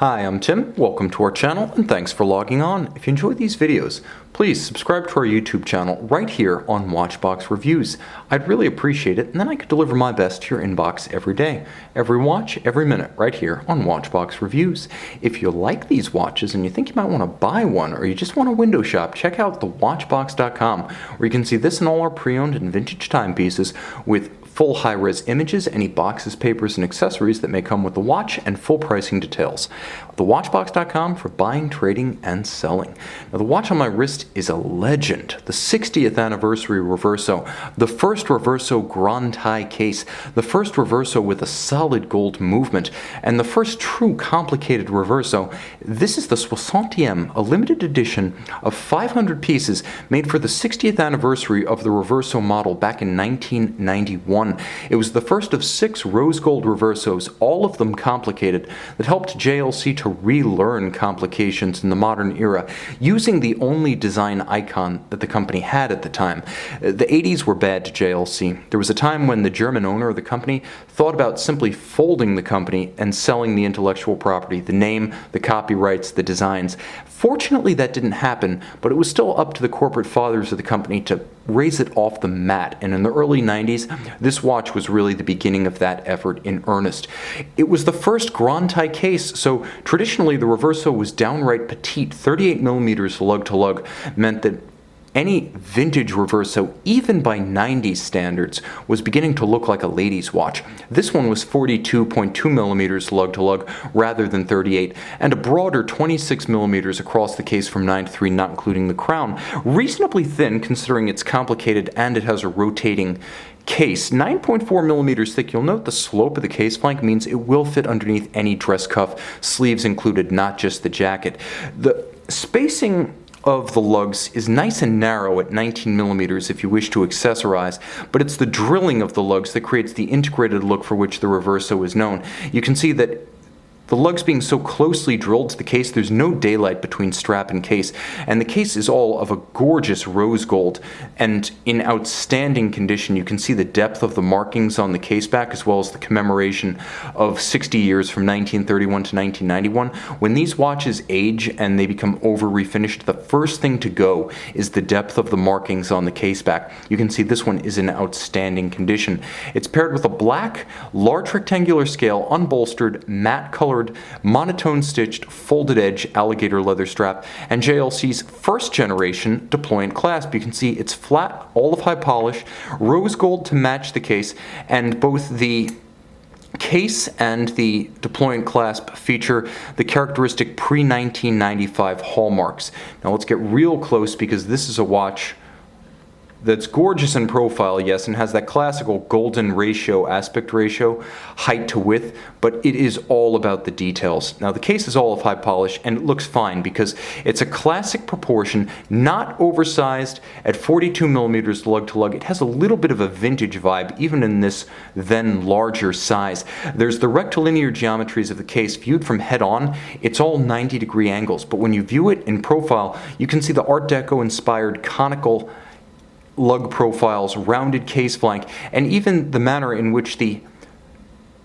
Hi, I'm Tim, welcome to our channel, and thanks for logging on. If you enjoy these videos, please subscribe to our YouTube channel right here on Watchbox Reviews. I'd really appreciate it, and then I could deliver my best to your inbox every day, every watch, every minute, right here on Watchbox Reviews. If you like these watches and you think you might want to buy one, or you just want to window shop, check out thewatchbox.com, where you can see this and all our pre-owned and vintage timepieces with full high-res images, any boxes, papers, and accessories that may come with the watch, and full pricing details. Thewatchbox.com for buying, trading, and selling. Now, the watch on my wrist is a legend. The 60th anniversary Reverso, the first Reverso Grand Tie case, the first Reverso with a solid gold movement, and the first true complicated Reverso. This is the 60ème, a limited edition of 500 pieces made for the 60th anniversary of the Reverso model back in 1991. It was the first of 6 rose gold Reversos, all of them complicated, that helped JLC to relearn complications in the modern era, using the only design icon that the company had at the time. The 80s were bad to JLC. There was a time when the German owner of the company thought about simply folding the company and selling the intellectual property, the name, the copyrights, the designs. Fortunately, that didn't happen, but it was still up to the corporate fathers of the company to raise it off the mat, and in the early 90s, this watch was really the beginning of that effort in earnest. It was the first Grand Tie case, so traditionally the Reverso was downright petite. 38mm lug to lug meant that any vintage Reverso, even by 90s standards, was beginning to look like a lady's watch. This one was 42.2mm lug to lug rather than 38, and a broader 26mm across the case from 9 to 3, not including the crown. Reasonably thin considering it's complicated and it has a rotating case. 9.4mm thick. You'll note the slope of the case flank means it will fit underneath any dress cuff, sleeves included, not just the jacket. The spacing of the lugs is nice and narrow at 19mm if you wish to accessorize, but it's the drilling of the lugs that creates the integrated look for which the Reverso is known. You can see that the lugs being so closely drilled to the case, there's no daylight between strap and case, and the case is all of a gorgeous rose gold and in outstanding condition. You can see the depth of the markings on the case back, as well as the commemoration of 60 years from 1931 to 1991. When these watches age and they become over refinished, the first thing to go is the depth of the markings on the case back. You can see this one is in outstanding condition. It's paired with a black, large rectangular scale, unbolstered, matte colored, monotone stitched, folded edge alligator leather strap, and JLC's first generation deployant clasp. You can see it's flat, all of high polish, rose gold to match the case, and both the case and the deployant clasp feature the characteristic pre-1995 hallmarks. Now let's get real close, because this is a watch that's gorgeous in profile, yes, and has that classical golden ratio, aspect ratio, height to width, but it is all about the details. Now, the case is all of high polish, and it looks fine because it's a classic proportion, not oversized at 42mm lug to lug. It has a little bit of a vintage vibe, even in this then larger size. There's the rectilinear geometries of the case. Viewed from head on, it's all 90-degree angles, but when you view it in profile, you can see the Art Deco inspired conical lug profiles, rounded case flank, and even the manner in which the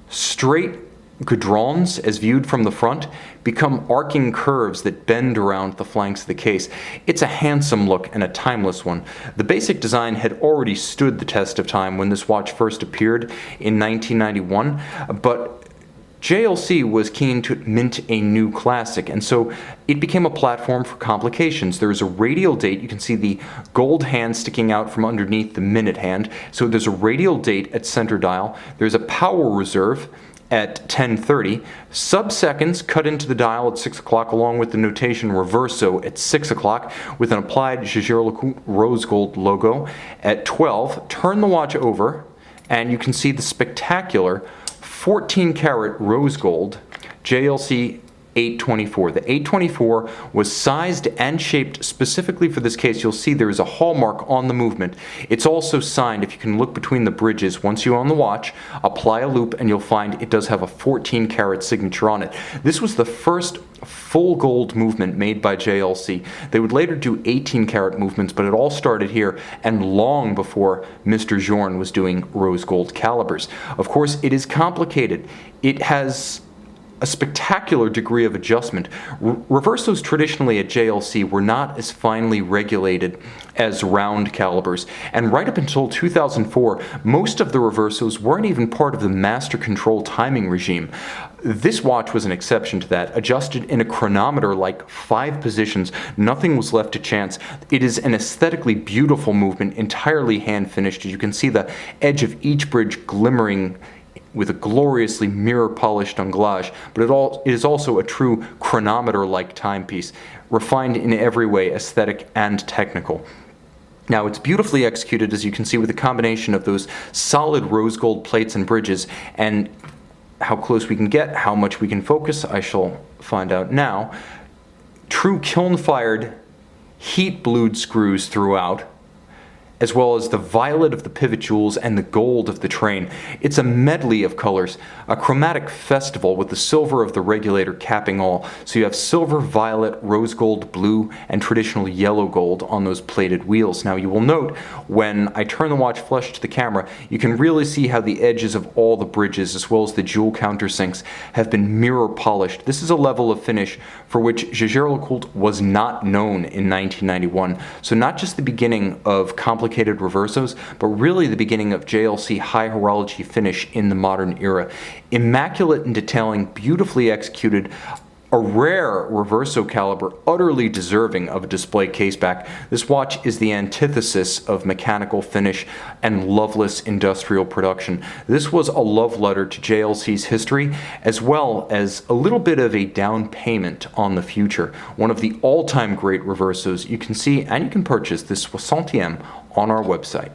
straight guidrons, as viewed from the front, become arcing curves that bend around the flanks of the case. It's a handsome look and a timeless one. The basic design had already stood the test of time when this watch first appeared in 1991, but JLC was keen to mint a new classic, and so it became a platform for complications. There's a radial date. You can see the gold hand sticking out from underneath the minute hand. So there's a radial date at center dial. There's a power reserve at 10:30, sub-seconds cut into the dial at 6 o'clock, along with the notation Reverso at 6 o'clock, with an applied Jaeger-LeCoultre rose gold logo. At 12, turn the watch over, and you can see the spectacular 14-karat rose gold JLC 824. The 824 was sized and shaped specifically for this case. You'll see there is a hallmark on the movement. It's also signed. If you can look between the bridges, once you own the watch, apply a loop and you'll find it does have a 14-karat signature on it. This was the first full gold movement made by JLC. They would later do 18-karat movements, but it all started here and long before Mr. Journe was doing rose gold calibers. Of course, it is complicated. It has a spectacular degree of adjustment. Reversos traditionally at JLC were not as finely regulated as round calibers, and right up until 2004, most of the Reversos weren't even part of the master control timing regime. This watch was an exception to that, adjusted in a chronometer like 5 positions. Nothing was left to chance. It is an aesthetically beautiful movement, entirely hand finished. As you can see the edge of each bridge glimmering with a gloriously mirror-polished anglage, but it is also a true chronometer-like timepiece, refined in every way, aesthetic and technical. Now, it's beautifully executed, as you can see, with a combination of those solid rose gold plates and bridges, and how close we can get, how much we can focus, I shall find out now. True kiln-fired, heat-blued screws throughout, as well as the violet of the pivot jewels and the gold of the train. It's a medley of colors, a chromatic festival with the silver of the regulator capping all. So you have silver, violet, rose gold, blue, and traditional yellow gold on those plated wheels. Now you will note when I turn the watch flush to the camera, you can really see how the edges of all the bridges as well as the jewel countersinks have been mirror polished. This is a level of finish for which Jaeger-LeCoultre was not known in 1991. So not just the beginning of complicated Reversos, but really the beginning of JLC high horology finish in the modern era. Immaculate in detailing, beautifully executed, a rare Reverso caliber, utterly deserving of a display caseback. This watch is the antithesis of mechanical finish and loveless industrial production. This was a love letter to JLC's history, as well as a little bit of a down payment on the future. One of the all-time great Reversos. You can see and you can purchase this 60e on our website.